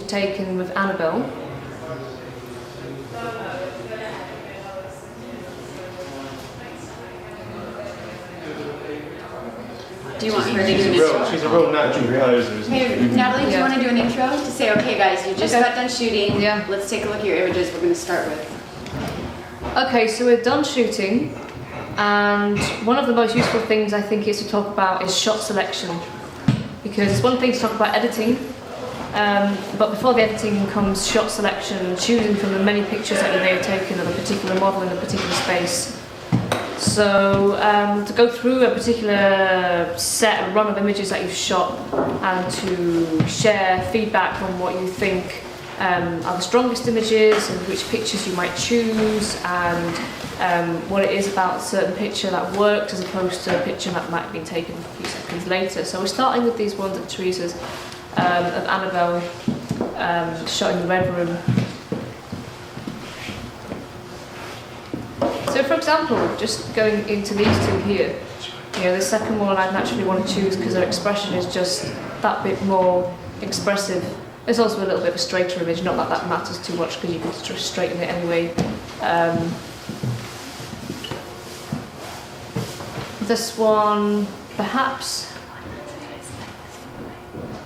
taken with Annabelle. Do you want her to do an intro? She's a real natural poser, isn't she? Hey, Natalie, do you want to do an intro? To say, okay guys, you just got done shooting. Yeah. Let's take a look at your images we're going to start with. Okay, so we're done shooting, and one of the most useful things I think is to talk about is shot selection. Because it's one thing to talk about editing, but before the editing comes shot selection, choosing from the many pictures that you may have taken of a particular model in a particular space. So to go through a particular set, a run of images that you've shot, and to share feedback on what you think are the strongest images and which pictures you might choose, and what it is about a certain picture that worked as opposed to a picture that might have been taken a few seconds later. So we're starting with these ones of Teresa's, of Annabelle, shot in the Red Room. So for example, just going into these two here, the second one I'd naturally want to choose because her expression is just that bit more expressive. It's also a little bit of a straighter image, not that that matters too much because you can just straighten it anyway. This one, perhaps.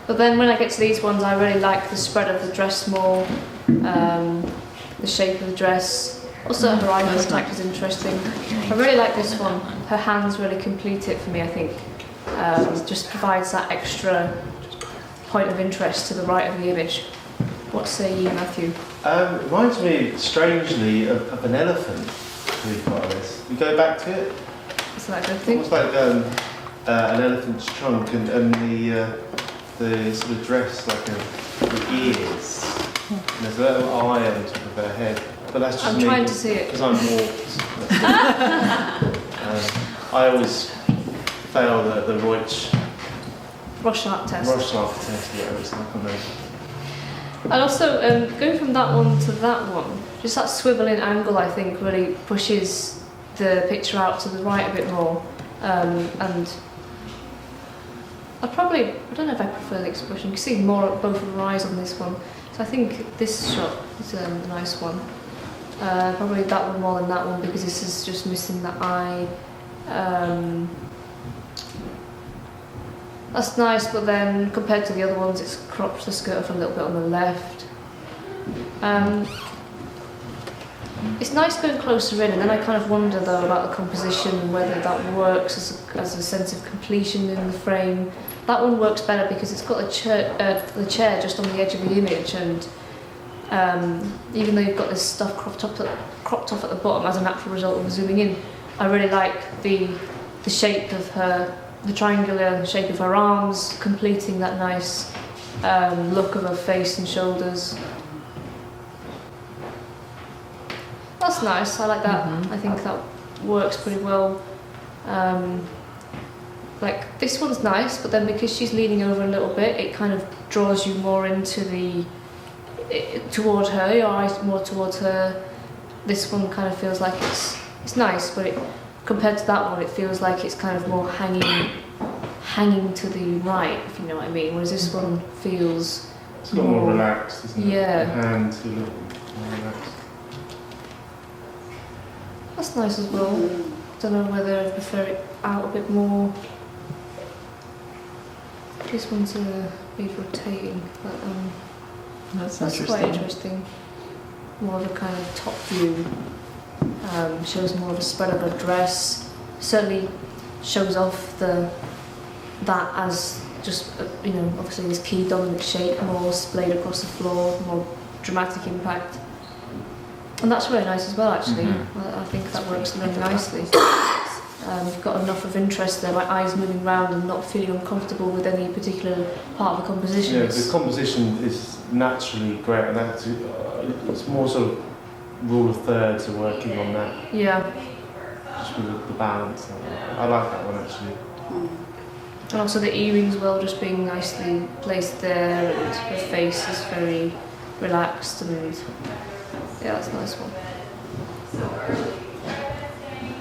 But then when I get to these ones, I really like the spread of the dress more, the shape of the dress. Also her eye contact is interesting. I really like this one. Her hands really complete it for me, I think. Just provides that extra point of interest to the right of the image. What say you, Matthew? It reminds me, strangely, of an elephant we've got on this. We go back to it. Is that a good thing? Almost like an elephant's trunk and the sort of dress, like the ears. And there's a little eye on top of her head. But that's just I'm me, trying to see it. because I'm Morse. I always fail the Rorschach test. Rorschach test, yeah, it's like on those. And also, going from that one to that one, just that swiveling angle I think really pushes the picture out to the right a bit more. And I don't know if I prefer the expression. You can see more of both of her eyes on this one. So I think this shot is a nice one. Probably that one more than that one because this is just missing the eye. That's nice, but then compared to the other ones, it's cropped the skirt off a little bit on the left. It's nice going closer in, and then I kind of wonder though about the composition and whether that works as a sense of completion in the frame. That one works better because it's got the chair just on the edge of the image, and even though you've got this stuff cropped off at the bottom as a natural result of zooming in, I really like the shape of her, the triangular shape of her arms, completing that nice look of her face and shoulders. That's nice, I like that. I think that works pretty well. Like this one's nice, but then because she's leaning over a little bit, it kind of draws you more into towards her, your eyes more towards her. This one kind of feels like it's nice, but compared to that one, it feels like it's kind of more hanging to the right, if you know what I mean. Whereas this one feels it's a lot more relaxed, isn't it? Yeah. The hands a little more relaxed. That's nice as well. Don't know whether I prefer it out a bit more. This one's a bit rotating, but that's quite interesting. More of a kind of top view. Shows more of a spread of her dress. Certainly shows off that as just obviously this key dominant shape, more splayed across the floor, more dramatic impact. And that's really nice as well, actually. I think that works really nicely. You've got enough of interest there, my eyes moving around and not feeling uncomfortable with any particular part of the composition. Yeah, the composition is naturally great, and it's more sort of rule of thirds are working on that. Yeah. Just with the balance. I like that one actually. And also the earrings, well, just being nicely placed there, and her face is very relaxed, and yeah, that's a nice one.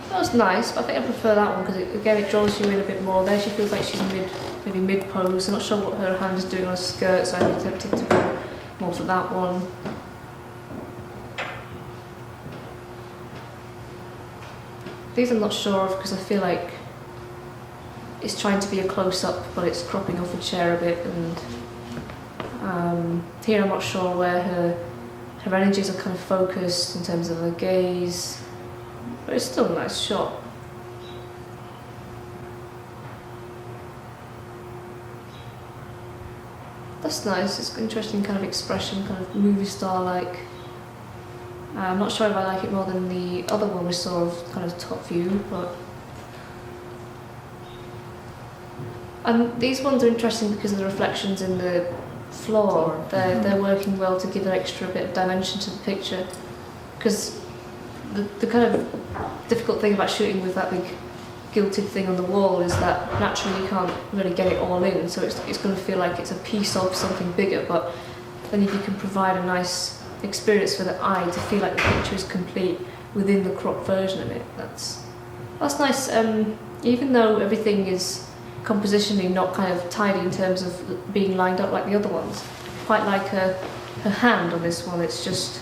That was nice, but I think I prefer that one because it draws you in a bit more. There she feels like she's maybe mid pose. I'm not sure what her hand is doing on her skirt, so I'm tempted to go more for that one. These I'm not sure of because I feel like it's trying to be a close-up, but it's cropping off the chair a bit, and here I'm not sure where her energies are kind of focused in terms of her gaze, but it's still a nice shot. That's nice, it's an interesting kind of expression, kind of movie star like. I'm not sure if I like it more than the other one we saw of kind of top view, but. And these ones are interesting because of the reflections in the floor. They're working well to give an extra bit of dimension to the picture. Because the kind of difficult thing about shooting with that big gilded thing on the wall is that naturally you can't really get it all in, so it's going to feel like it's a piece of something bigger, but then if you can provide a nice experience for the eye to feel like the picture is complete within the cropped version of it, that's nice. Even though everything is compositionally not kind of tidy in terms of being lined up like the other ones, quite like her hand on this one, it's just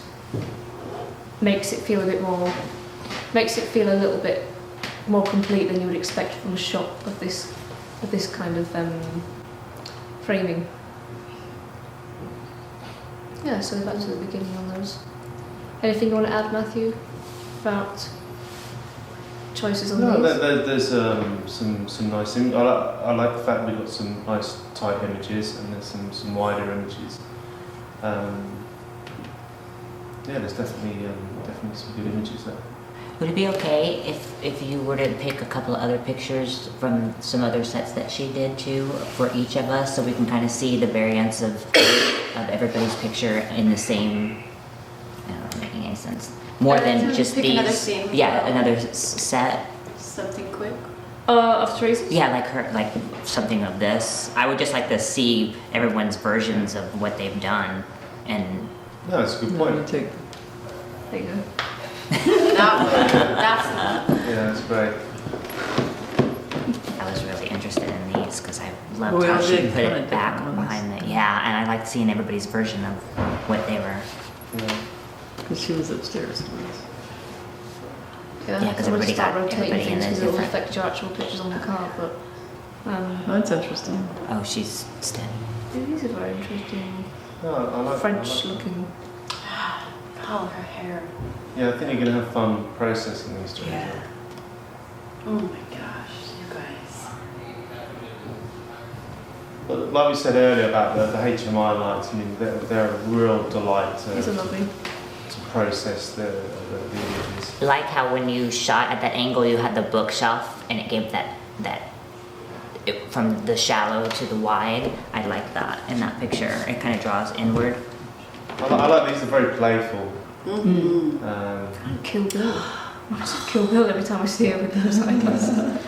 makes it feel a little bit more complete than you would expect from a shot of this kind of framing. Yeah, so back to the beginning on those. Anything you want to add, Matthew, about choices on these? There's some nice I like the fact we've got some nice tight images and there's some wider images. There's definitely some good images there. Would it be okay if you were to pick a couple of other pictures from some other sets that she did too for each of us, so we can kind of see the variance of everybody's picture in the same? I don't know, making any sense. More than just pick these. Another scene. Yeah, another set. Something quick. Of Teresa's? Yeah, like something of this. I would just like to see everyone's versions of what they've done, and. No, that's a good point. There you go. That one. That's the one. Yeah, that's great. I was really interested in these because I loved Well, we how all she did put kinda it back different ones. behind the. Yeah, and I liked seeing everybody's version of what they were. Yeah. Because she was upstairs. Yeah, Yeah, 'cause I want to everybody start got- rotating everybody in things there is because it will different. affect your actual pictures on the card, but That's interesting. Oh, she's standing. these are very interesting, No, I like French looking. Oh, her hair. Yeah, I think you're going to have fun processing these two. Yeah. Oh my gosh, you guys. But like we said earlier about the HMI lights, I mean, they're a real delight These are lovely. to process the images. Like how when you shot at that angle, you had the bookshelf, and it gave from the shallow to the wide. I like that in that picture. It kind of draws inward. I like these, they're very playful. Mm-hmm. Kill Bill. I just Kill Bill every time I see her with those eyeglasses.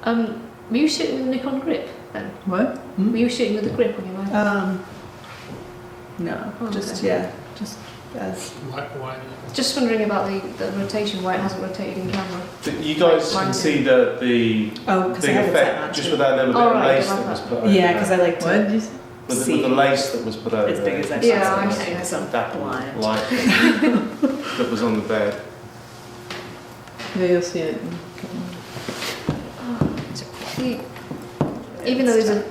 Were you shooting with a Nikon grip then? What? Were you shooting with a grip on your iPhone? No, Oh, just okay. just as. Why? Just wondering about the rotation, why it hasn't rotated in camera. You guys can see the Oh, because I big have it set effect on just too. without the bit Oh, of right, lace I like that was that. put over. Yeah, because I like What did to you say? with see the lace that was put over. as big as I Yeah, possibly I can, see. because I'm that blind. light that was on the bed. Yeah, you'll see it. See, even though these are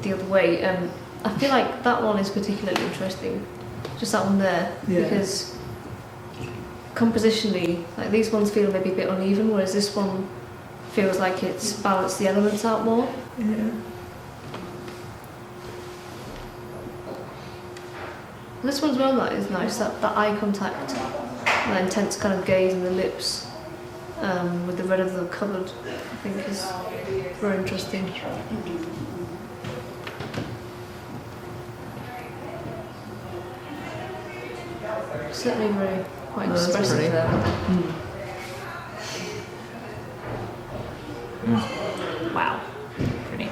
the other way, I feel like that one is particularly interesting. Just that one there, Yeah. because compositionally, like these ones feel maybe a bit uneven, whereas this one feels like it's balanced the elements out more. Yeah. This one's well, that is nice. That eye contact, that intense kind of gaze in the lips, with the red of the cupboard, I think is very interesting. Certainly very quite Oh, that's expressive pretty. there. Wow, pretty.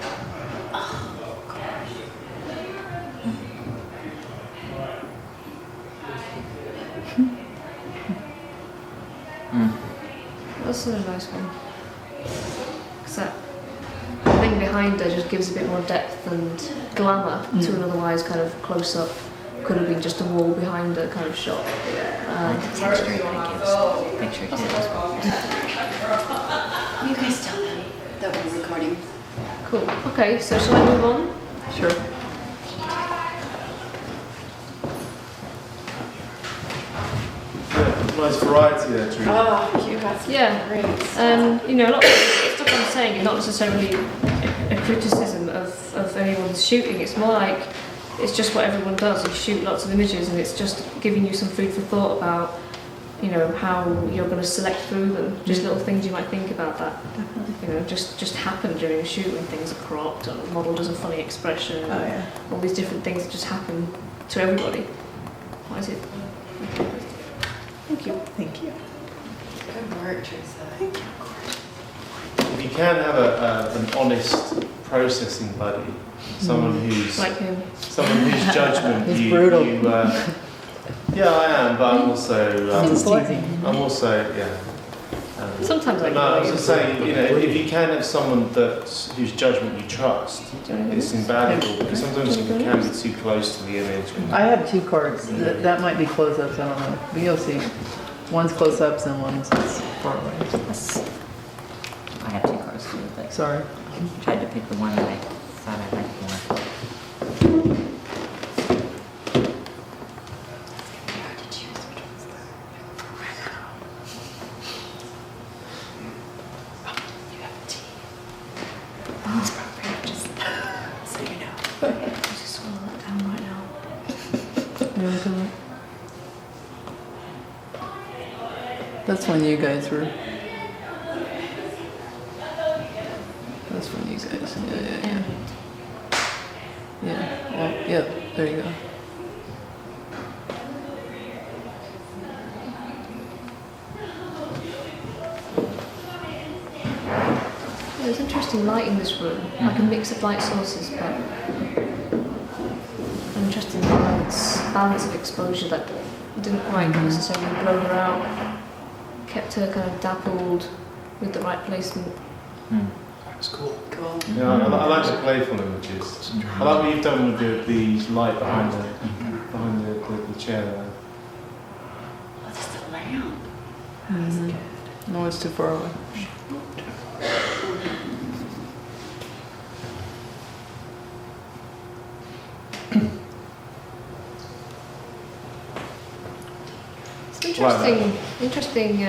That's a nice one. 'Cause that thing behind behind her just gives a bit more depth and glamour to an otherwise kind of close up. Could have been just a wall behind her kind of shot. I like the texture that it gives picture too. You guys tell them that we're recording. Cool. Okay, so shall I move on? Sure. Yeah, nice variety there, Teresa. Oh, you got some Yeah. great You know, a lot of the stuff I'm saying is not necessarily a criticism of anyone's shooting. It's more like it's just what everyone does. You shoot lots of images, and it's just giving you some food for thought about, you know, how you're going to select through them. Just little things you might think about that. You know, just happen during a shoot when things are cropped, or the model does a funny expression. Oh yeah. All these different things that just happen to everybody. Why is it? Thank you. Thank you. Good work, Teresa. If you can have an honest processing buddy, someone whose Like him. judgment He's you, brutal. yeah, I am, but I'm also Just teasing. I'm also yeah. Sometimes I No, I was can. just saying, you know, if you can have someone whose judgment you trust, it's invaluable, because sometimes you can be too close to the image. I have two cards. That might be close-ups. I don't know. But you'll see. One's close-ups and one's far away. I have two cards too, but Sorry. I tried to pick the one that I thought I liked more. So you know. Just swallow that down right now. You want to come up? That's when you guys were. That's when you guys. Yeah. Yeah. Well, yeah. There you go. There's interesting light in this room, like a mix of light sources, but an interesting balance of exposure that didn't quite necessarily blow her out, kept her kind of dappled with the right placement. It's cool. Cool. Yeah, I like the playful images. I like what you've done with the light behind the chair there. Oh, this is the lamp. No, it's too far away. It's interesting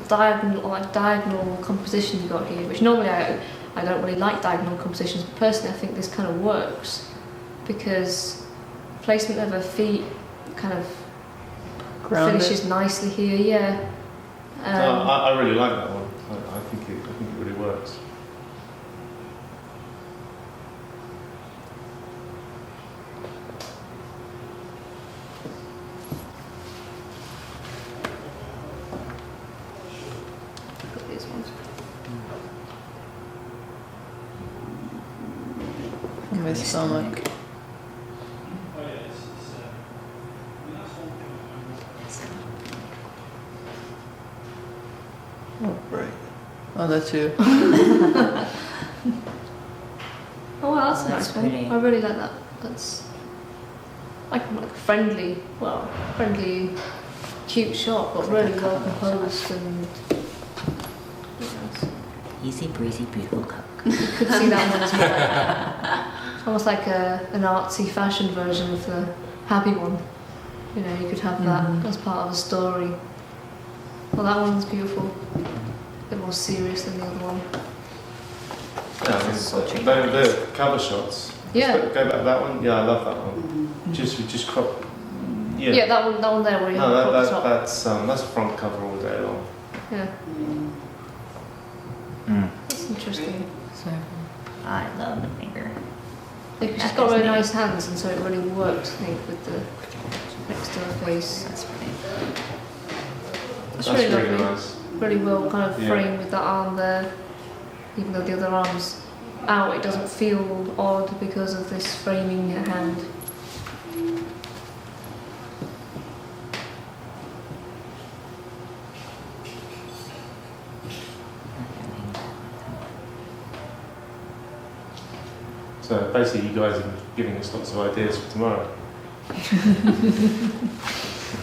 diagonal composition you got here, which normally I don't really like diagonal compositions, but personally I think this kind of works because placement of her feet kind of Grounded. finishes nicely here. Yeah. No, I really like that one. I think it really works. Got these ones. My stomach. Oh, right. Oh, that's you. Oh wow, that's a That's nice one. pretty. I really like that. That's like a friendly, cute shot, but really well composed and. Easy breezy, beautiful cook. You could see that one as well. It's almost like an artsy fashion version of the happy one. You know, you could have that as part of a story. Well, that one's beautiful. A bit more serious than the other one. Yeah, I mean, the cover shots. Yeah. Go back to that one. Yeah, I love that one. Just crop. Yeah, that one there where you have No, the crop top. that's a front cover all day long. Yeah, that's interesting. So, I love the finger. Like, she's That got is really neat. nice hands, and so it really works, I think, with the next to her face. That's pretty. It's That's really really lovely. nice. Really well kind of Yeah. framed with that arm there. Even though the other arm's out, it doesn't feel odd because of this framing hand. So basically, you guys are giving us lots of ideas for tomorrow.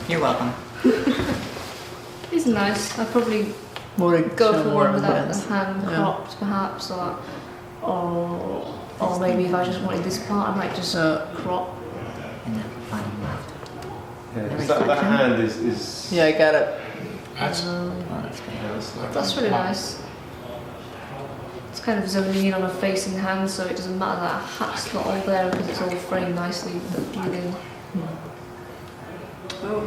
You're welcome. These are nice. I'd probably Would go show for more one without hands. the hand Yeah. cropped, perhaps, or maybe if I just wanted this part, I might just crop. And then bottom left. Yeah, 'cause that hand is Yeah, I got it. That's Oh, that's great. yeah, that's like, That's really nice. It's kind of zoning in on a face and hand, so it doesn't matter that a hat's not all there because it's all framed nicely within. Oh,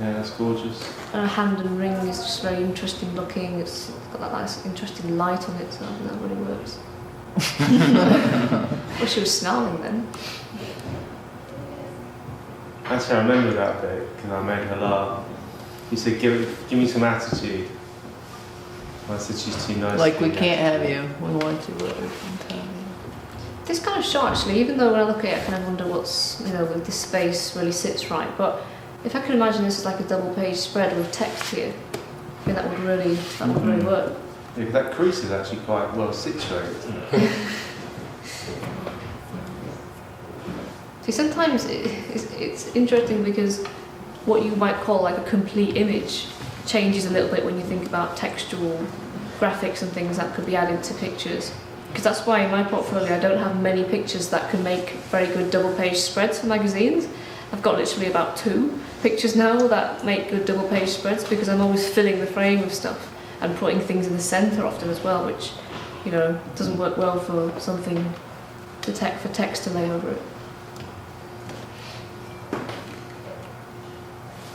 yeah, that's gorgeous. And a hand and ring is just very interesting looking. It's got that nice, interesting light on it, so I think that really works. Well, she was snarling then. Actually, I remember that bit because I made her laugh. You said, "Give me some attitude." I said, "She's too nice." Like, to we be can't have you. We want you, but we can't have you. This kind of shot, actually, even though when I look at it, I kind of wonder what's, if this space really sits right. But if I can imagine this as like a double-page spread with text here, I think that would really work. Yeah, 'cause that crease is actually quite well situated, isn't it? See, sometimes it's interesting because what you might call like a complete image changes a little bit when you think about textual graphics and things that could be added to pictures. Because that's why in my portfolio I don't have many pictures that can make very good double-page spreads for magazines. I've got literally about 2 pictures now that make good double-page spreads because I'm always filling the frame with stuff and putting things in the centre often as well, which, doesn't work well for something for text to lay over it.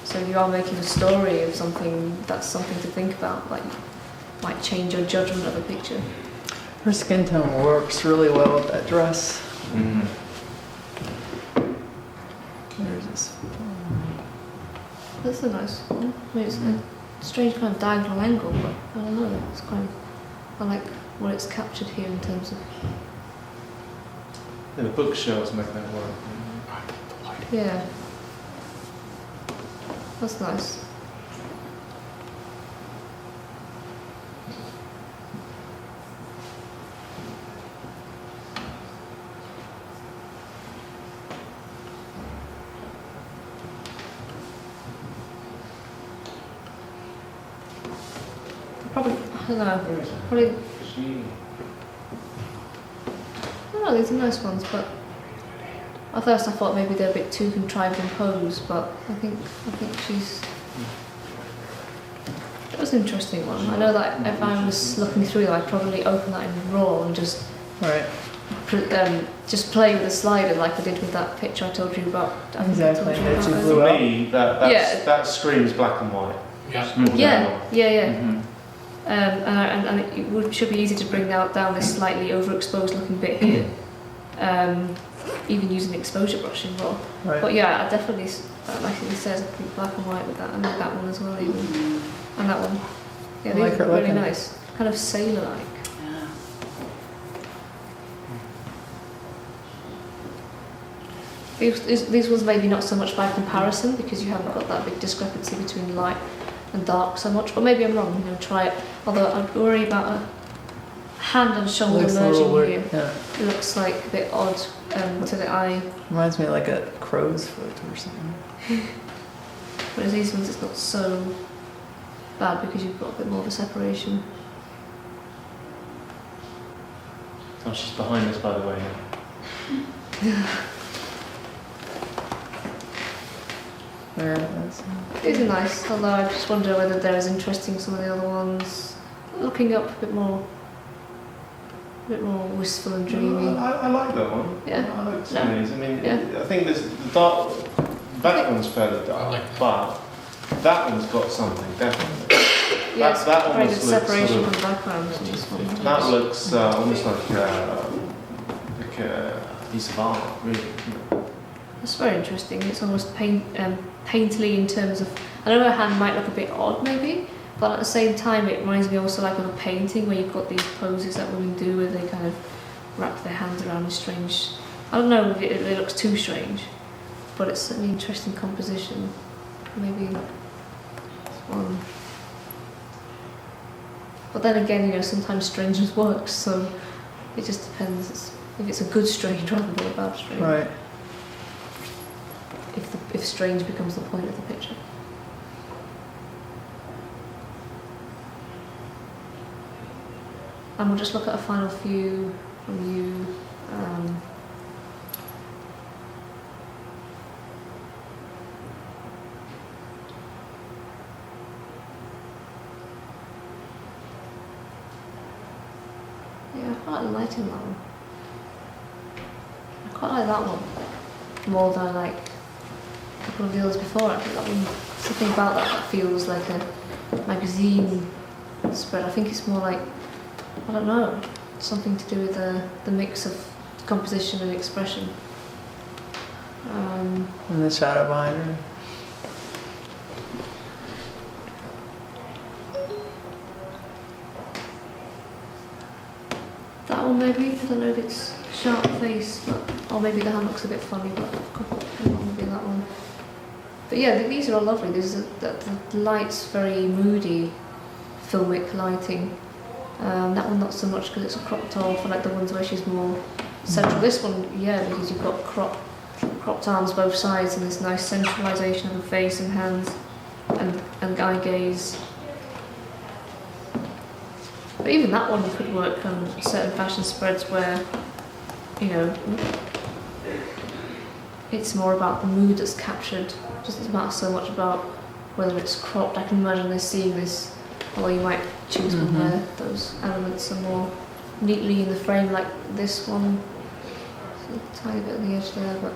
So you are making a story of something that's something to think about, like might change your judgment of a picture. Her skin tone works really well with that dress. Mm. There's this. That's a nice one. I mean, it's a strange kind of diagonal angle, but I don't know. I like what it's captured here in terms of. Yeah, the bookshelves make that work. Yeah. That's nice. Probably, I don't know, probably, I don't know, these are nice ones, but at first I thought maybe they're a bit too contrived in pose, but I think she's, that was an interesting one. I know that if I was looking through them, I'd probably open that in RAW and just Right. just play with the slider like I did with that picture I told you about. I think I told Exactly, you that about you earlier. blew For out. me, that screams black and white. yeah. Yeah. Mhm. And it should be easy to bring down this slightly overexposed looking bit here, even using exposure brush in RAW. Right. But yeah, I definitely, like it says, I think black and white with that, and that one as well even, and that one. Yeah, I these like are her really looking. nice, kind of sailor-like. These ones maybe not so much by comparison because you haven't got that big discrepancy between light and dark so much, but maybe I'm wrong, try it. Although I'd worry about a hand and shoulder Looks a merging little weird. here. Yeah. It looks like a bit odd to the eye, Reminds me of like a crow's foot or something. whereas these ones it's not so bad because you've got a bit more of a separation. Oh, she's behind us, by the way. There it is. These are nice, although I just wonder whether they're as interesting as some of the other ones. Looking up a bit more wistful and dreamy. I like that one. Yeah. I like some of these. I mean, Yeah. I think there's the dark. That one's fairly I dark, like but that one's got something definitely. Yeah, it's that very good almost looks separation sort from of- the background in this one. That looks almost like a piece of art, really. It's very interesting. It's almost painterly in terms of. I know her hand might look a bit odd, maybe, but at the same time, it reminds me also like of a painting where you've got these poses that women do, where they kind of wrap their hands around a strange. I don't know if it looks too strange, but it's an interesting composition. Maybe this one. But then again, sometimes strangeness works. So It just depends if it's a good strange rather than a bad strange. Right. If strange becomes the point of the picture. And we'll just look at a final few from you. Yeah, I quite like the lighting on that one. I quite like that one more than I like a couple of the others before. Actually, that one, something about that feels like a magazine spread. I think it's more like, I don't know, something to do with the mix of composition and expression. And the shadow behind her. That one maybe, I don't know if it's sharp face, or maybe the hand looks a bit funny, but maybe that one. But yeah, these are all lovely. The light's very moody, filmic lighting. That one not so much because it's cropped off. I like the ones where she's more central. This one, yeah, because you've got cropped arms both sides and this nice centralisation of the face and hands and eye gaze. But even that one could work on certain fashion spreads where, you know, it's more about the mood that's captured. It doesn't matter so much about whether it's cropped. I can imagine they're seeing this, although you might choose one where those elements are more neatly in the frame, like this one. So a tiny bit on the edge there, but.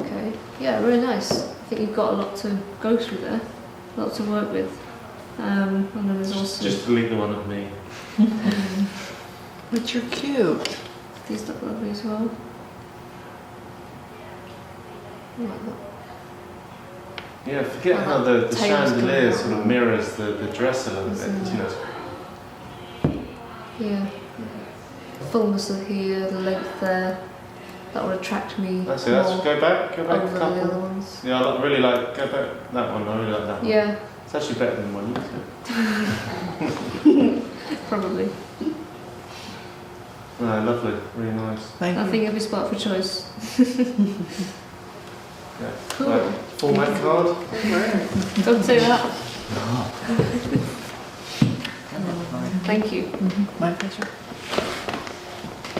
Okay, yeah, really nice. I think you've got a lot to go through there. A lot to work with. And then there's also... Just delete the one of me. But you're cute. These look lovely as well. I like that. Yeah, forget Oh, how the tails chandelier coming sort of out. mirrors the dress a little bit, you know. Yeah. The fullness of here, the length there. That would attract me That's it, that's, more go back a over the other couple. ones. Yeah, I really like, go back that one, I really like that one. Yeah, It's actually better than the one you said. probably. No, lovely, really nice. Thank I you. think every spot for choice. Yeah. Cool. Right, format card. Don't say that. Thank you. My pleasure.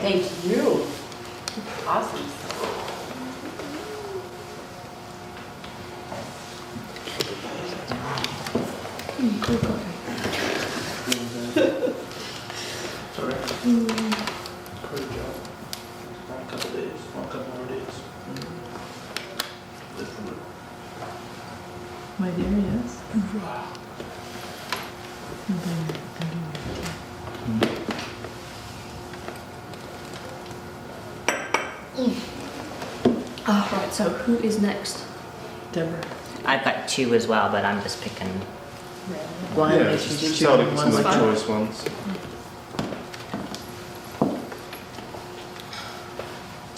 Thank you. Awesome. Cool guy. Sorry. Great job. One couple days, one couple more days. My dear, yes. Right, so who is next? Deborah. I've got 2 as well, but I'm just picking. Blindly, Yeah, she's just choosing some one of the like choice ones.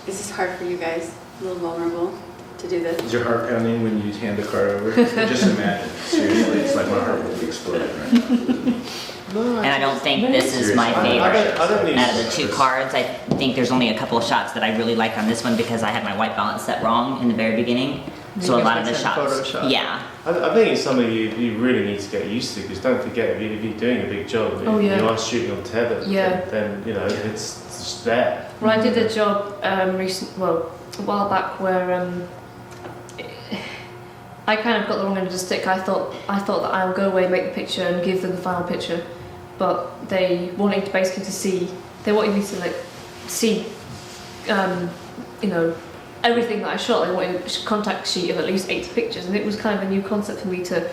Is this hard for you guys? A little vulnerable to do this? Is your heart pounding when you hand the card over? Just imagine, seriously, it's like my heart will be exploding right now. And I don't think this is my Seriously. favorite. I don't need Out of the 2 cards, I think there's only a couple of shots that I really like on this one because I had my white balance set wrong in the very beginning. So a lot of the guess it's shots, Photoshop. yeah. I think it's something you really need to get used to, because don't forget, if you're doing a big job, Oh, if yeah. you are shooting on Tethered, Yeah. then you know, it's just there. Well, I did a job a while back where I kind of got the wrong end of the stick. I thought that I'll go away, make the picture, and give them the final picture, but they wanted to basically they wanted me to like see, you know, everything that I shot. They wanted a contact sheet of at least 80 pictures, and it was kind of a new concept for me to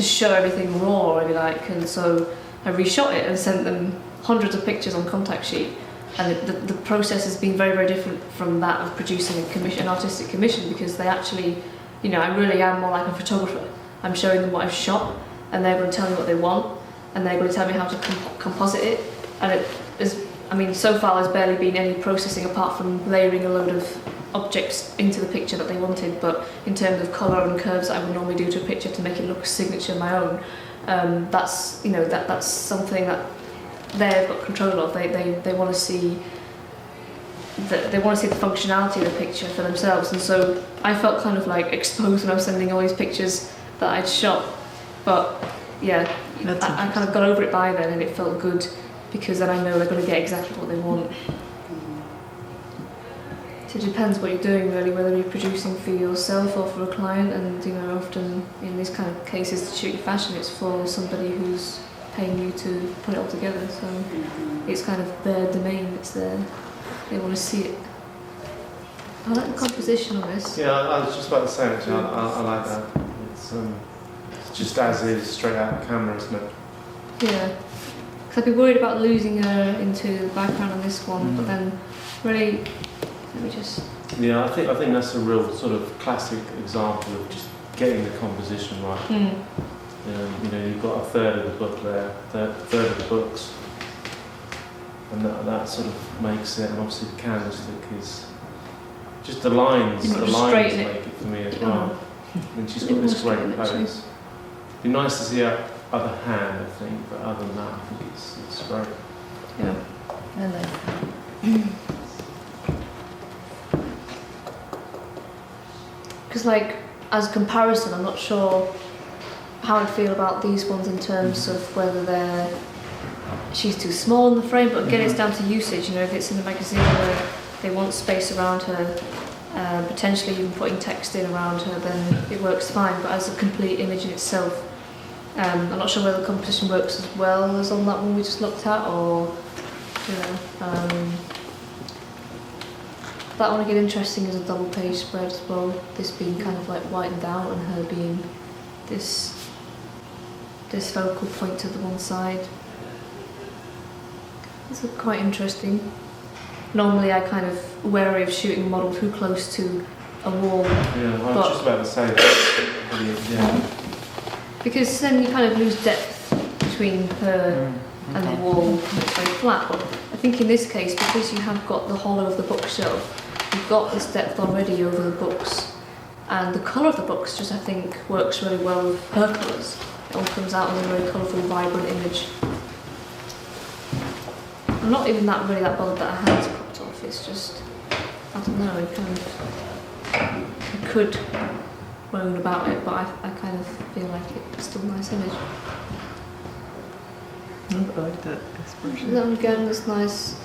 show everything raw, if you like. And so I reshot it and sent them hundreds of pictures on contact sheet. And the process has been very, very different from that of producing an artistic commission, because they actually, you know, I really am more like a photographer. I'm showing them what I've shot, and they're going to tell me what they want, and they're going to tell me how to composite it. And I mean, so far there's barely been any processing apart from layering a load of objects into the picture that they wanted, but in terms of colour and curves that I would normally do to a picture to make it look a signature of my own, that's, you know, that's something that they've got control of. They want to see the functionality of the picture for themselves, and so I felt kind of like exposed when I was sending all these pictures that I'd shot. But yeah, I kind of got over it by then, and it felt good because then I know they're going to get exactly what they want. So it depends what you're doing really, whether you're producing for yourself or for a client, and you know, often in these kind of cases to shoot your fashion, it's for somebody who's paying you to put it all together, so it's kind of their domain, it's their, they want to see it. I like the composition on this. Yeah, I was just about to say actually, I like that. It's just as is, straight out of the camera, isn't it? Yeah, because I'd be worried about losing her into the background on this one, but then really, let me just... Yeah, I think that's a real sort of classic example of just getting the composition right. You know, you've got a third of the book there, third of the books, and that sort of makes it. And obviously the candlestick is just the lines. The lines make it for me as well. And she's got this great pose. Be nice to see her other hand, I think, but other than that, I think it's great. Yeah, I like because like as a comparison, I'm not sure how I'd feel about these ones in terms of whether she's too small in the frame, but again it's down to usage. You know, if it's in a magazine where they want space around her, potentially even putting text in around her, then it works fine. But as a complete image in itself, I'm not sure whether the composition works as well as on that one we just looked at, or you know, that one again interesting as a double page spread as well. This being kind of like whitened out and her being this focal point to the one side. It's quite interesting. Normally I kind of wary of shooting a model too close to a wall. Yeah, I was just about to say that. Yeah. Because then you kind of lose depth between her and the wall. It's very flat. But I think in this case, because you have got the hollow of the bookshelf, you've got this depth already over the books. And the colour of the books just, I think, works really well with her colours. It all comes out in a very colourful, vibrant image. I'm not even really that bothered that her hand's cropped off. It's just, I don't know, it kind of, I could moan about it, but I kind of feel like it's still a nice image. I like that expression. That one again was nice.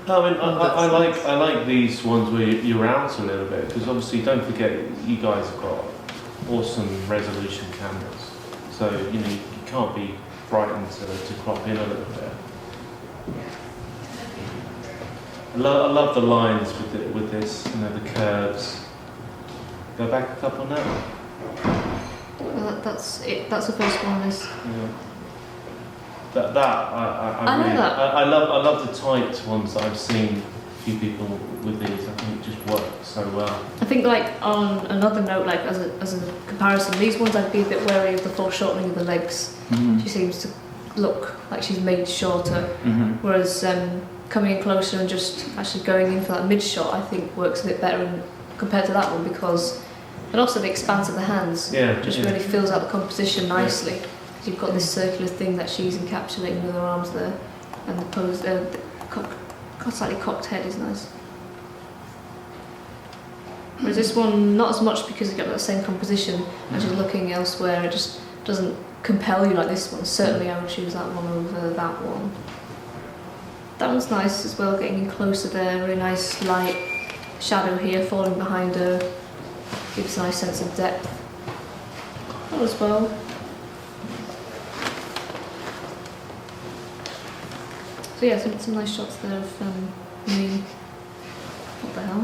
I mean, I like these ones where you're out a little bit, because obviously don't forget you guys have got awesome resolution cameras, so you know you can't be frightened to crop in a little bit. I love the lines with this, you know, the curves. Go back a couple now. Well, that's it. That's the first one. Is I know really, that. I love the tight ones that I've seen a few people with these. I think it just works so well. I think, like, on another note, like as a comparison, these ones I'd be a bit wary of the foreshortening of the legs. She seems to look like she's made shorter, whereas coming in closer and just actually going in for that mid shot, I think works a bit better compared to that one, because, and also the expanse of the hands really fills out the composition nicely. Yeah. You've got this circular thing that she's encapsulating with her arms there, and the pose, the slightly cocked head is nice. Whereas this one, not as much, because you've got that same composition as you're looking elsewhere. It just doesn't compel you like this one. Certainly I would choose that one over that one. That one's nice as well, getting in closer there. Really nice light shadow here falling behind her. Gives a nice sense of depth. That as well. So yeah, some nice shots there of me. What the hell?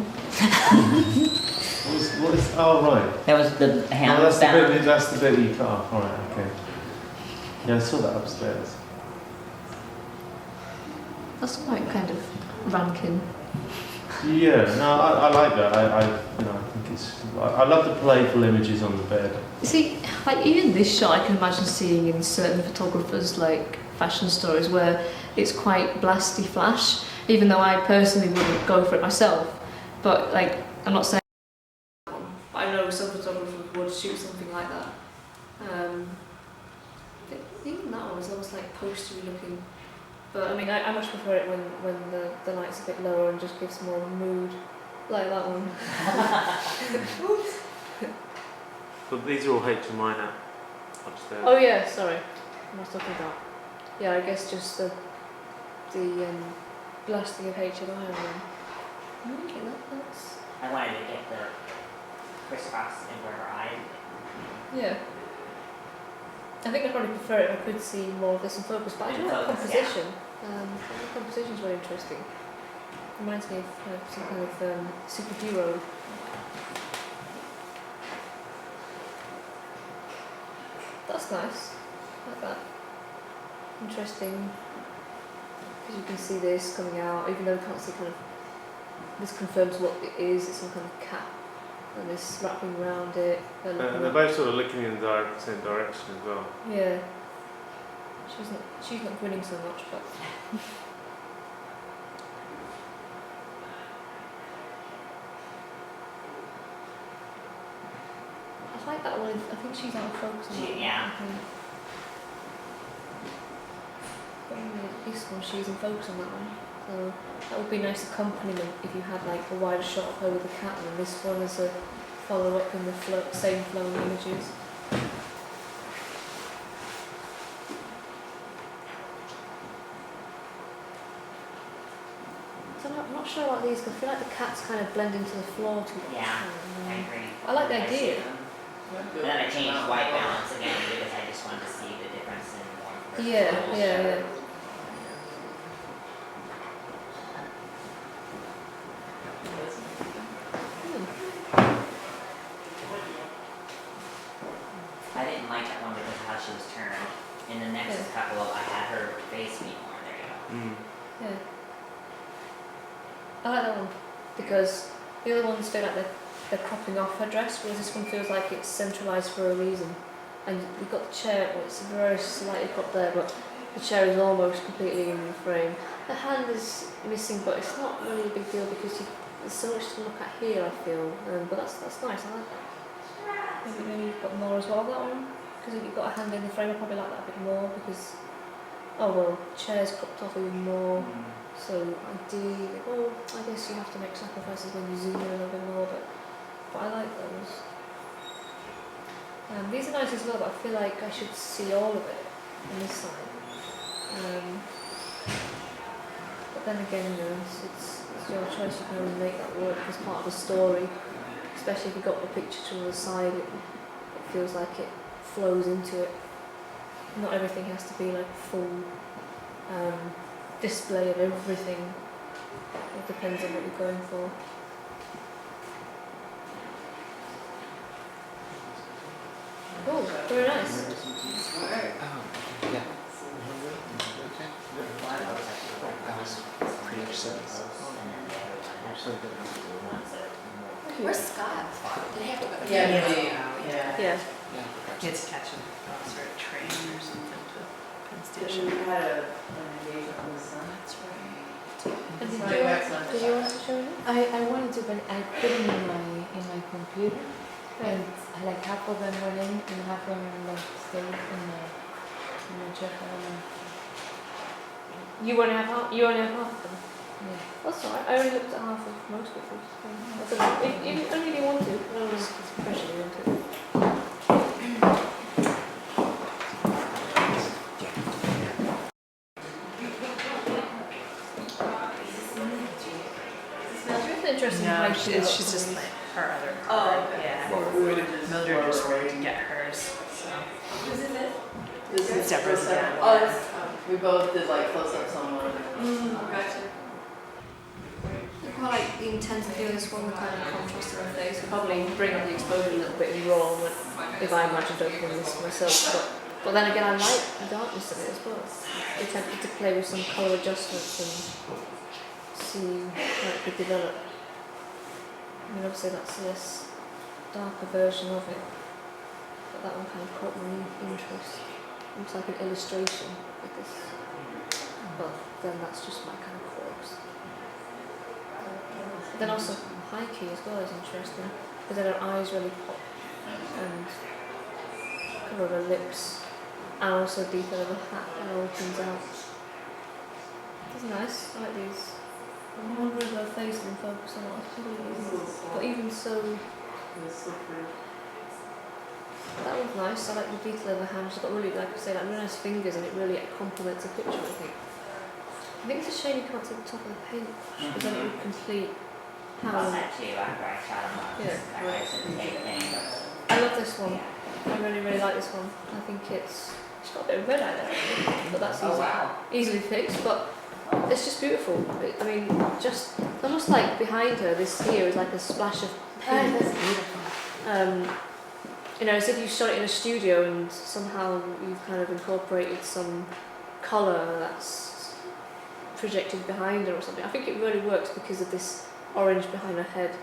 What is? Oh right. That was the hand that's sound. the bit that you cut off. All right. Okay. Yeah, I saw that upstairs. That's quite kind of ranking. Yeah, no, I like that. I think it's. I love the playful images on the bed. You see, like even this shot, I can imagine seeing in certain photographers, like fashion stories where it's quite blasty flash, even though I personally wouldn't go for it myself. But like, I'm not saying, but I know some photographers would shoot something like that. Even that one is almost like postery looking. But I mean, I much prefer it when the light's a bit lower and just gives more of a mood, like that one. But these are all HMI now, upstairs. Oh yeah, sorry. I was talking about. Yeah, I guess just the blasting of HMI on them. Okay, that's... I wanted to get the crisscross over her eye. Yeah. I think I'd probably prefer it if I could see more of this in focus, but I do In like focus, composition. The composition's very interesting. Reminds me of some kind of superhero. That's nice. I like that. Interesting. Because you can see this coming out, even though you can't see kind of. This confirms what it is. It's some kind of cap, and this wrapping around it. They're both sort of looking in the same direction as well. Yeah. She's not grinning so much, but. I like that one. I think she's out of focus on that one. Yeah. But this one, she's in focus on that one. So that would be a nice accompaniment if you had like a wider shot of her with the cat, and this one as a follow up in the same flowing images. So I'm not sure about these, because I feel like the cats kind of blend into the floor too much. Yeah, I agree. I like the I see idea. them. And then I changed white balance again because I just wanted to see the difference in more. Yeah. I didn't like that one because of how she was turned. In the next Yeah. couple, I had her face me more. There you go. Yeah. I like that one because the other ones feel like they're cropping off her dress, whereas this one feels like it's centralised for a reason. And you've got the chair, well, it's very slightly cropped there, but the chair is almost completely in the frame. The hand is missing, but it's not really a big deal because there's so much to look at here, I feel. But that's nice, I like that. Maybe you've got more as well, that one. Because if you've got a hand in the frame, I probably like that a bit more because, oh well, chair's cropped off even more. So ideally, well, I guess you have to make sacrifices when you zoom in a little bit more, but I like those. These are nice as well, but I feel like I should see all of it on this side. But then again, you know, it's your choice. You can only make that work as part of the story. Especially if you've got the picture to the side, it feels like it flows into it. Not everything has to be like full display of everything. It depends on what you're going for. Oh, very nice. Where's Scott? Did he have to go? Yeah. It's catching a sort of train or something to Penn Station. We had an engagement with the sun. That's right. And Right, did you want to show me? I wanted to, but I put them in my computer, and like half of them went in and half of them like stayed in the check. I don't know. You only have half of them. Yeah. That's alright. I only looked at half of most pictures. I don't know. Only if you want to. I don't know if especially you want to. It's interesting how No, she she's looks just on like these. her other Oh, card. okay. Yeah. Mildred just wanted to get hers. So. Who's in this? This is Deborah's close-up. dad. Oh, this. We both did like close-ups on one. Gotcha. I quite like the intensity of this one, the kind of contrast in her face. I'd probably bring up the exposure a little bit in raw if I imagined opening this myself. But then again, I like the darkness of it as well. I attempted to play with some colour adjustments and see how it could develop. I mean, obviously that's a less darker version of it, but that one kind of caught my interest. looks like an illustration with this. But then that's just my kind of quirks. Then also high key as well is interesting because then her eyes really pop and colour her lips and also detail of the hat that opens out. It's nice, I like these. I'm wondering if her face will focus on what I probably is. But even so, that one's nice. I like the detail of the hand. She's got really, like I say, like really nice fingers and it really complements the picture, I think. I think it's a shame you can't see the top of the paint because then it would complete how... I'll send to you after I shot them up. Yeah, right. It's the same thing. I love this one. I really, really like this one. I think it's got a bit of red eye there, but that's easily fixed. But it's just beautiful. I mean, just almost like behind her, this here is like a splash of paint. That's beautiful. You know, as if you shot it in a studio and somehow you've kind of incorporated some colour that's projected behind her or something. I think it really works because of this orange behind her head.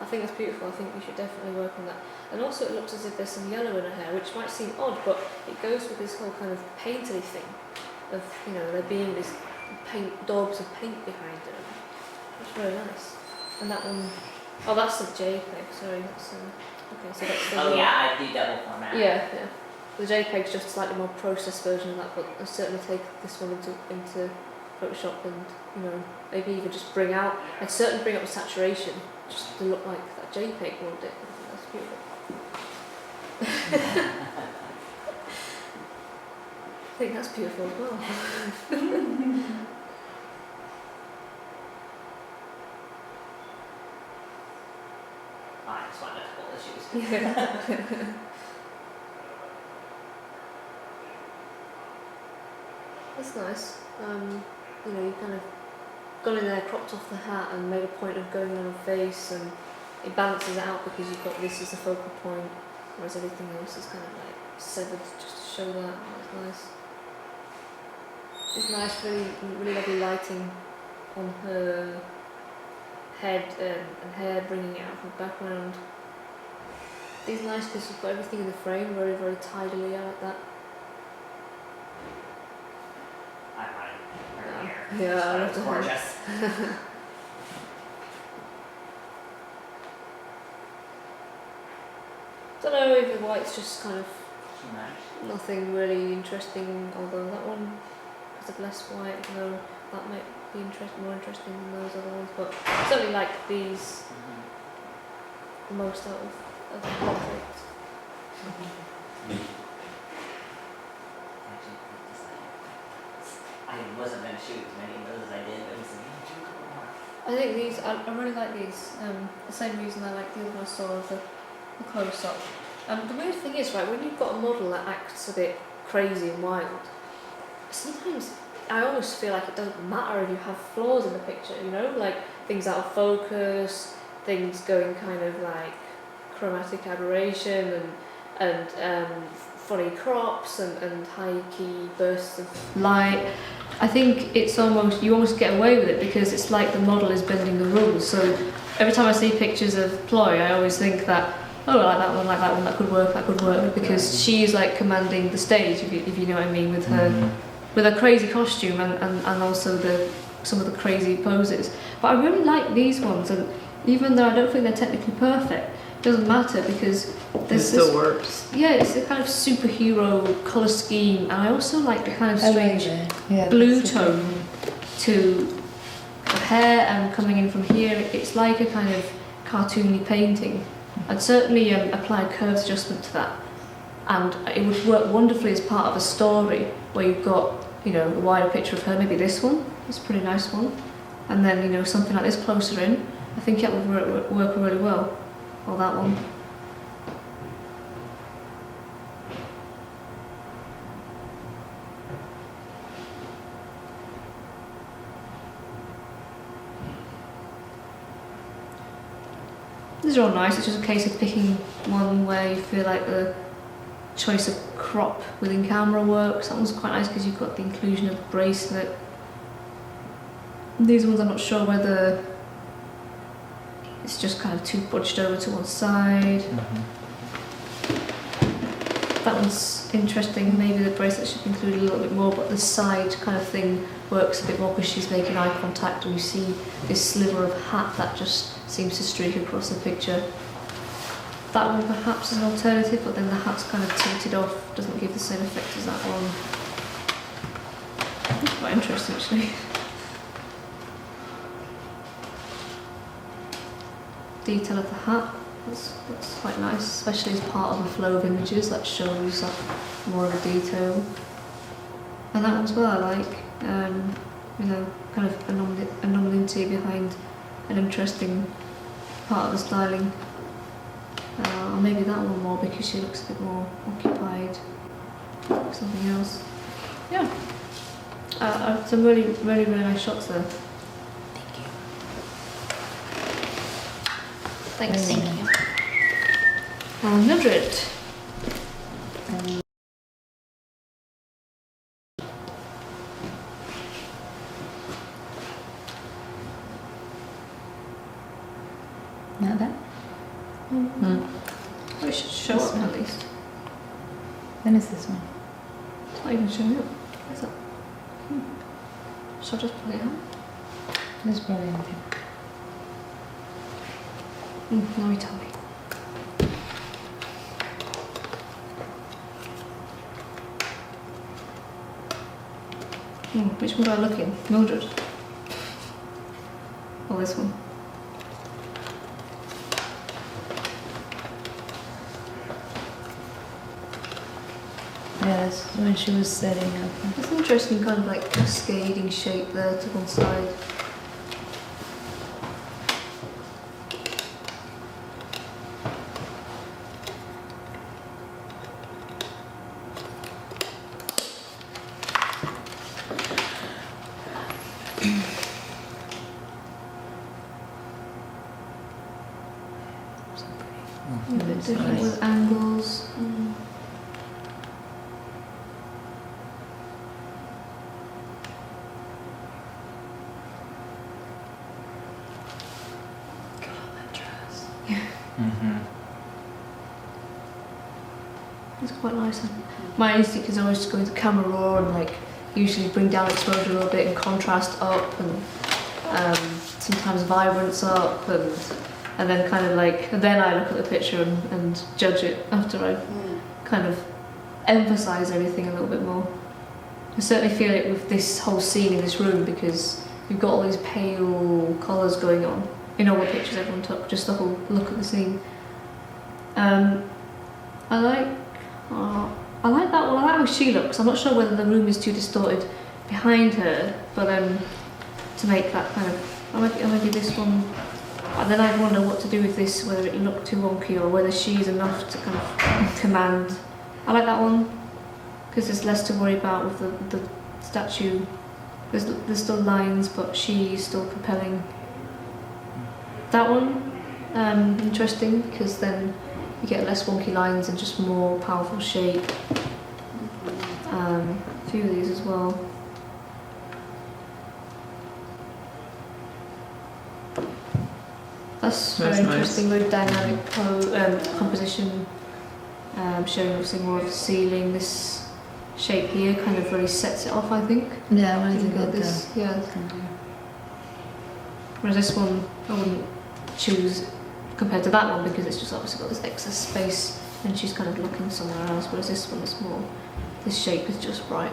I think that's beautiful. I think you should definitely work on that. And also it looks as if there's some yellow in her hair, which might seem odd, but it goes with this whole kind of painterly thing of, you know, there being these daubs of paint behind her. It's really nice. And that one, oh, that's the JPEG, sorry. That's, okay, so that's the I do double format. Yeah. The JPEG's just a slightly more processed version of that, but I certainly take this one into Photoshop and, you know, maybe even just I'd certainly bring up the saturation just to look like that JPEG one did. I think that's beautiful. I think that's beautiful as well. I just wanted to pull the shoes. Yeah. That's nice. You know, you kind of gone in there, cropped off the hat and made a point of going on her face and it balances it out because you've got this as a focal point, whereas everything else is kind of like severed just to show that. That's nice. It's nice, really, really lovely lighting on her head and hair, bringing it out from the background. It's nice because you've got everything in the frame very, very tidily. I like that. I wanted her hair. Yeah, I love It's the hair. gorgeous. Don't know if the white's just kind of Too much. nothing really interesting, although that one has a less white, though that might be more interesting than those other ones, but I certainly like these the most out of the portraits. I wasn't going to shoot as many of those as I did, but it's like, I think these, I really like these, the same reason I like the other one I saw of the close-up. The weird thing is, right, when you've got a model that acts a bit crazy and wild, sometimes I almost feel like it doesn't matter if you have flaws in the picture, you know, like things out of focus, things going kind of like chromatic aberration and funny crops and high key bursts of light. I think it's almost, you almost get away with it because it's like the model is bending the rules. So every time I see pictures of Ploy, I always think that, oh, I like that one, that could work, because she's like commanding the stage, if you know what I mean, with her crazy costume and also some of the crazy poses. But I really like these ones, and even though I don't think they're technically perfect, it doesn't matter because It still works. Yeah, it's a kind of superhero colour scheme, and I also like the kind of strange blue tone to the hair and coming in from here. It's like a kind of cartoony painting. I'd certainly apply a curves adjustment to that, and it would work wonderfully as part of a story where you've got, you know, a wider picture of her, maybe this one, it's a pretty nice one, and then, you know, something like this closer in. I think that would work really well, or that one. These are all nice, it's just a case of picking one where you feel like the choice of crop within camera works. That one's quite nice because you've got the inclusion of the bracelet. These ones I'm not sure whether it's just kind of too budged over to one side. That one's interesting. Maybe the bracelet should be included a little bit more, but the side kind of thing works a bit more because she's making eye contact and you see this sliver of hat that just seems to streak across the picture. That one perhaps is an alternative, but then the hat's kind of tilted off, doesn't give the same effect as that one. It's quite interesting actually. Detail of the hat, that's quite nice, especially as part of a flow of images that shows that more of a detail. And that one as well I like, you know, kind of anonymity behind an interesting part of the styling. Or maybe that one more because she looks a bit more occupied. Something else. Yeah. Some really nice shots there. Thank you. Thanks. Thank you. Mildred. Not that? We should show up at least. When is this one? It's not even showing up. Where's that? Shall I just put it out? There's probably anything. Now you tell me. Which one do I look in? Mildred? Or this one? Yeah, that's when she was setting up. It's an interesting kind of like cascading shape there to one side. Different with angles. It's quite nice. My instinct is always to go into camera raw and like usually bring down exposure a little bit and contrast up and sometimes vibrance up and then kind of like then I look at the picture and judge it after I kind of emphasise everything a little bit more. I certainly feel it with this whole scene in this room because you've got all these pale colours going on in all the pictures everyone took, just the whole look of the scene. I like that one. I like how she looks. I'm not sure whether the room is too distorted behind her, but to make that kind of, maybe this one. And then I wonder what to do with this, whether it looked too wonky or whether she's enough to kind of command. I like that one because there's less to worry about with the statue. There's still lines, but she's still compelling. That one, interesting because then you get less wonky lines and just more powerful shape. A few of these as well. That's very interesting, very dynamic composition, showing obviously more of the ceiling. This shape here kind of really sets it off, I think. Yeah, I I wanted to think get this, this. yeah. Whereas this one, I wouldn't choose compared to that one because it's just obviously got this excess space and she's kind of looking somewhere else, whereas this one is more, this shape is just right.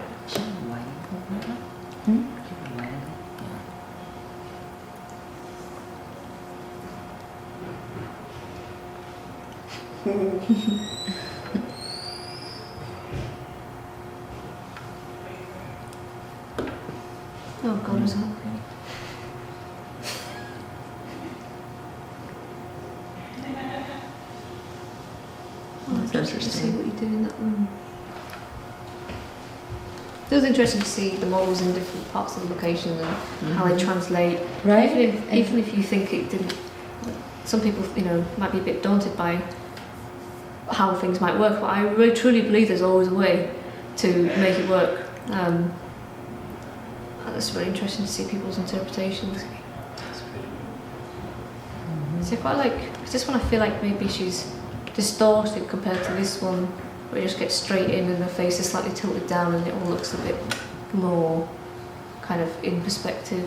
Oh god, is that pretty? Oh, I'm interested to see what you do in that room. It was interesting to see the models in different parts of the location and how they translate. Right? Even if you think it didn't, some people, you know, might be a bit daunted by how things might work, but I really truly believe there's always a way to make it work. And it's really interesting to see people's interpretations. So I quite like, this one I feel like maybe she's distorted compared to this one, where you just get straight in and the face is slightly tilted down and it all looks a bit more kind of in perspective.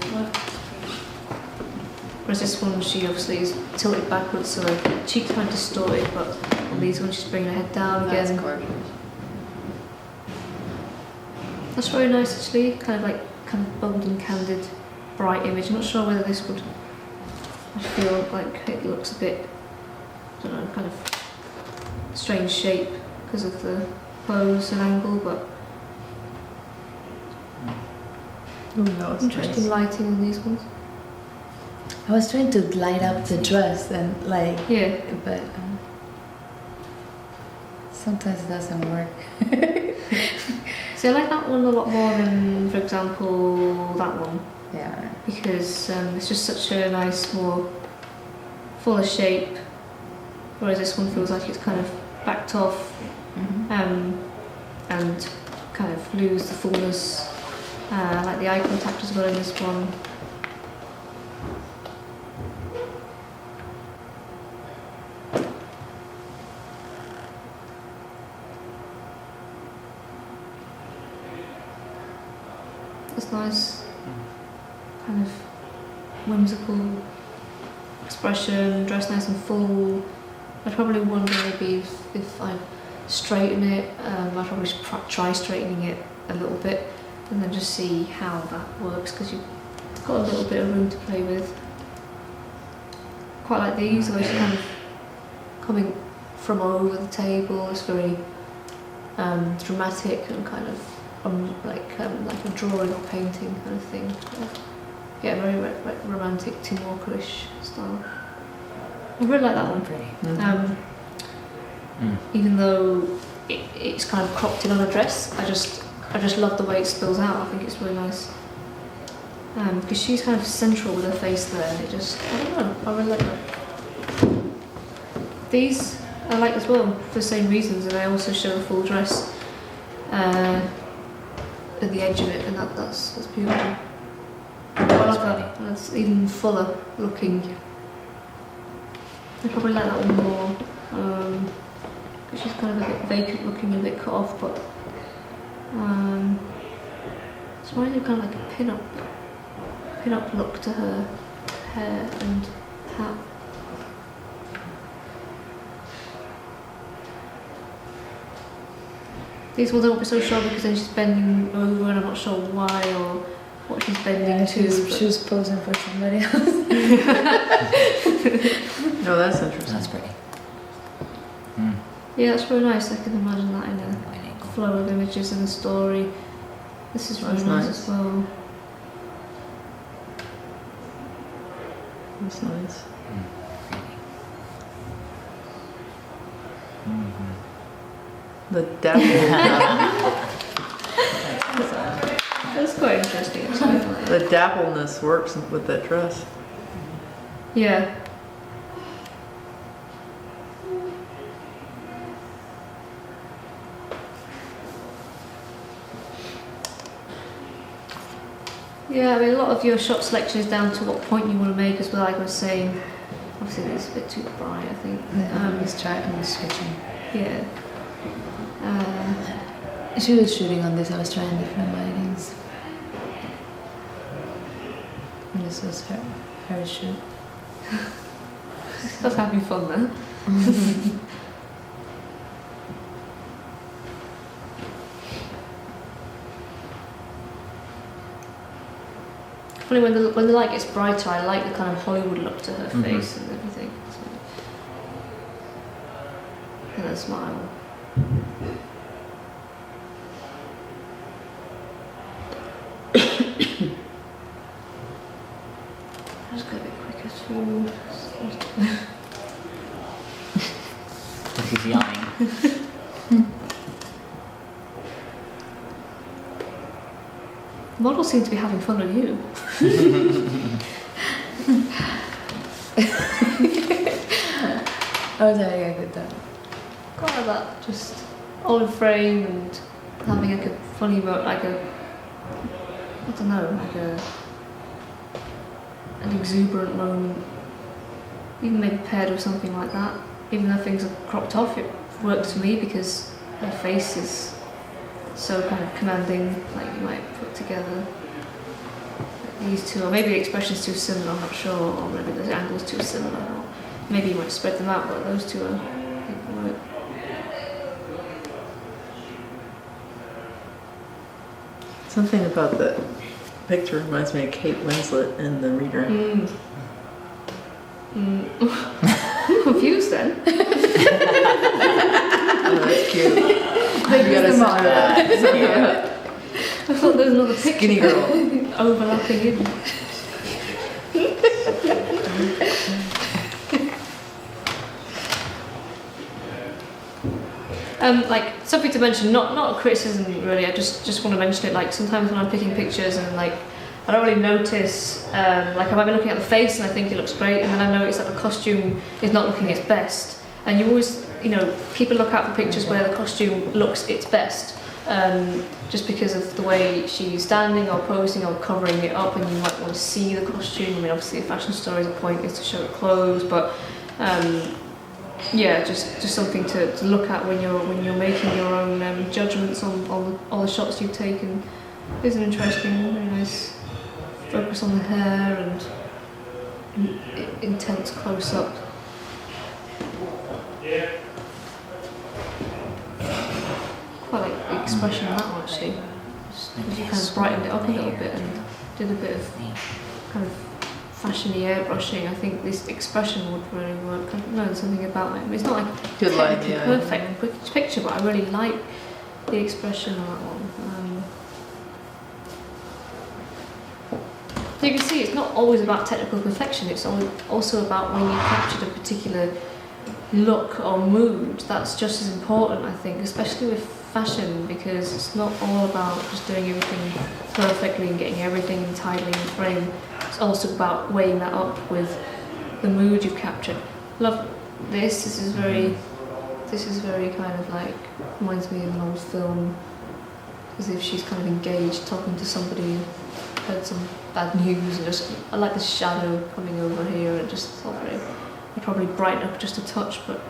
Whereas this one, she obviously is tilted backwards, so her cheeks kind of distorted, but on these ones she's bringing her head down That's again. gorgeous. That's very nice actually, kind of bold and candid, bright image. I'm not sure whether this would, I feel like it looks a bit, I don't know, kind of strange shape because of the pose and angle, but Ooh, that was interesting nice. lighting on these ones. I was trying to light up the dress and like, Yeah, but sometimes it doesn't work. see I like that one a lot more than, for example, that one, Yeah. because it's just such a nice, more fuller shape, whereas this one feels like it's kind of backed off and kind of lose the fullness. I like the eye contact as well in this one. It's nice, kind of whimsical expression, dressed nice and full. I'd probably wonder maybe if I straighten it, I'd probably try straightening it a little bit and then just see how that works, because you've got a little bit of room to play with. Quite like these, always kind of coming from over the table. It's very dramatic and kind of like a drawing or painting kind of thing. Yeah, very romantic Tim Walker-ish style. I really like that one. Pretty. Even though it's kind of cropped in on a dress, I just love the way it spills out. I think it's really nice. Because she's kind of central with her face there, and it just, I don't know, I really like that. These I like as well for the same reasons, and I also show the full dress at the edge of it, and that's beautiful. I love that. That's even fuller looking. I probably like that one more. Because she's kind of a bit vacant looking and a bit cut off, but it's really kind of like a pin-up look to her hair and hat. These ones I won't be so sure because then she's bending over and I'm not sure why or what she's bending to. She was posing for somebody else. No, that's interesting. That's pretty. Yeah, that's really nice. I can imagine that in a Wide angle. flow of images in the story. This is really That's nice nice. as well. That's nice. The dapple, That's quite interesting actually. the dappleness works with that dress. Yeah. Yeah, I mean, a lot of your shot selection is down to what point you want to make as well, like I was saying. Obviously, it's a bit too bright, I think. I'm switching. Yeah. She was shooting on this. I was trying different lightings. And this was her shoot. That's having fun then. Funny when the light gets brighter, I like the kind of Hollywood look to her face and everything. So. And her smile. I'll just go a bit quicker too. He's yawning. Models seem to be having fun with you. I was having a good time. Quite like that, just all in frame and having like a funny like a, I don't know, like an exuberant moment. Even maybe paired with something like that. Even though things are cropped off, it works for me because her face is so kind of commanding, like you might put together these two, or maybe the expression's too similar, I'm not sure, or maybe the angle's too similar, or maybe you might spread them out, but those two are, I think, work. Something about the picture reminds me of Kate Winslet in The Reader. I'm confused then. Oh, that's cute. They You gotta use them all. send her that. I thought there was another picture. Skinny girl. Overlapping in. Like something to mention, not a criticism really. I just want to mention it. Like sometimes when I'm picking pictures and like I don't really notice. Like I might be looking at the face and I think it looks great, and then I notice that the costume is not looking its best. And you always, keep a look out for pictures where the costume looks its best. Just because of the way she's standing or posing or covering it up, and you might want to see the costume. I mean, obviously, a fashion story's point is to show clothes, but yeah, just something to look at when you're making your own judgments on all the shots you've taken. It's an interesting, very nice focus on the hair and intense close up. Quite like the expression on that one actually. You kind of brightened it up a little bit and did a bit of kind of fashiony airbrushing. I think this expression would really work. I don't know, there's something about it. I mean, it's not like Good line, technically yeah. perfect picture, but I really like the expression on that one. So you can see it's not always about technical perfection, it's also about when you captured a particular look or mood. That's just as important, I think, especially with fashion, because it's not all about just doing everything perfectly and getting everything entirely in frame. It's also about weighing that up with the mood you've captured. Love this. This is very kind of like, reminds me of an old film, as if she's kind of engaged, talking to somebody, heard some bad news, and just, I like the shadow coming over here, and just thought I'd probably brighten up just a touch, but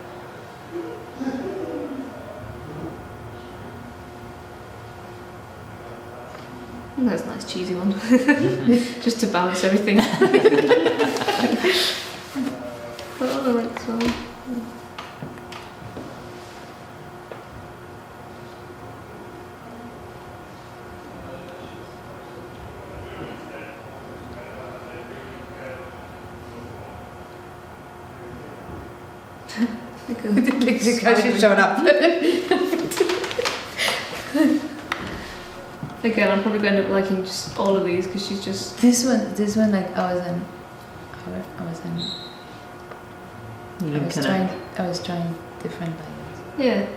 that's a nice cheesy one. Just to balance everything. But I like this one. Because she showed up. Again, I'm probably going to end up liking just all of these because she's just. This one, like I was trying different layers. Yeah.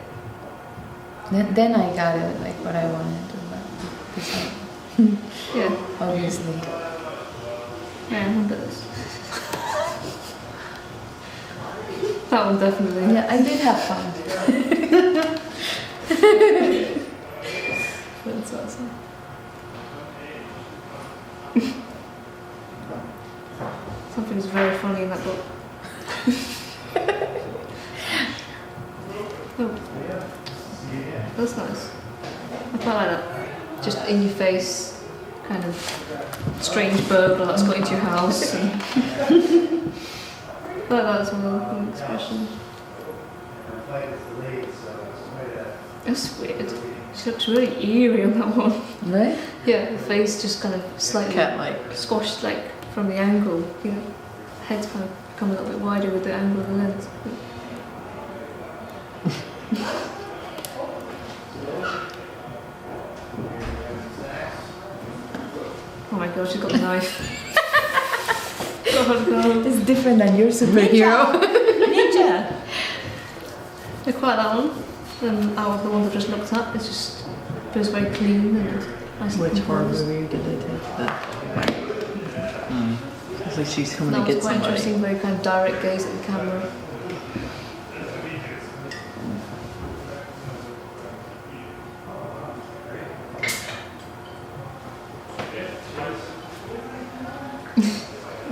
Then I got it like what I wanted about this one. Yeah. Obviously. Yeah, I remember this. That one definitely. Yeah, I did have fun. That's awesome. Something's very funny in that book. Oh, that's nice. I quite like that. Just in your face, kind of strange burglar that's got into your house. And I like that as well, an expression. That's weird. She looks really eerie on that one. Right? Yeah, the face just kind of slightly Cat-like. squashed, like from the angle. Head's kind of become a little bit wider with the angle of the lens. Oh my god, she's got the knife. God. It's different than your superhero. Ninja! I quite like that one. And out of the ones I've just looked at, it just feels very clean and nice. Which horror movie did they take that? It's like she's coming That to was get quite somebody. interesting, very kind of direct gaze at the camera.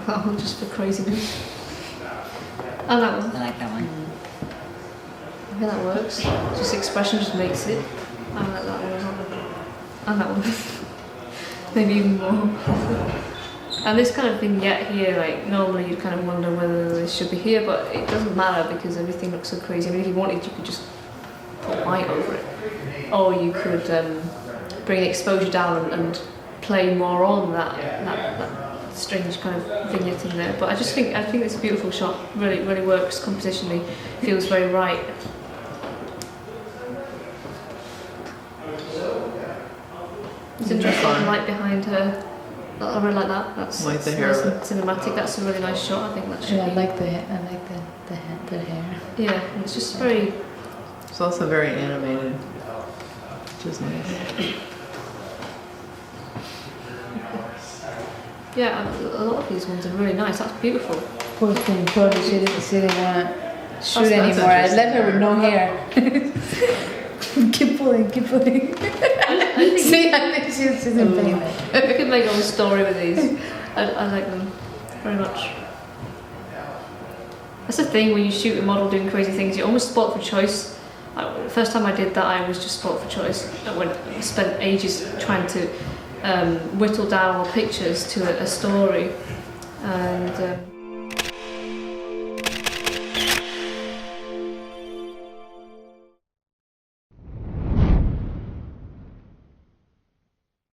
That one just for craziness. And that one. I like that one. I think that works. Just expression just makes it. I like that one as well. And that one. Maybe even more. And this kind of vignette here, like normally you'd kind of wonder whether this should be here, but it doesn't matter because everything looks so crazy. I mean, if you wanted, you could just put white over it, or you could bring the exposure down and play more on that strange kind of vignette in there. But I think it's a beautiful shot. Really works compositionally. Feels very right. It's interesting, the light behind her. I really like that. That's Like the nice hair of and cinematic. That's a really nice shot. I think that should Yeah, I be. like the hair. Yeah, and it's just very. It's also very animated, which is nice. Yeah, a lot of these ones are really nice. That's beautiful. Poor thing, probably she didn't want to shoot That's anymore. I interesting. left her with no hair. keep pulling. I think See, I think she's in pain. you could make a whole story with these. I like them very much. That's the thing when you shoot a model doing crazy things. You're almost spot for choice. The first time I did that, I was just spot for choice. I spent ages trying to whittle down all pictures to a story, and.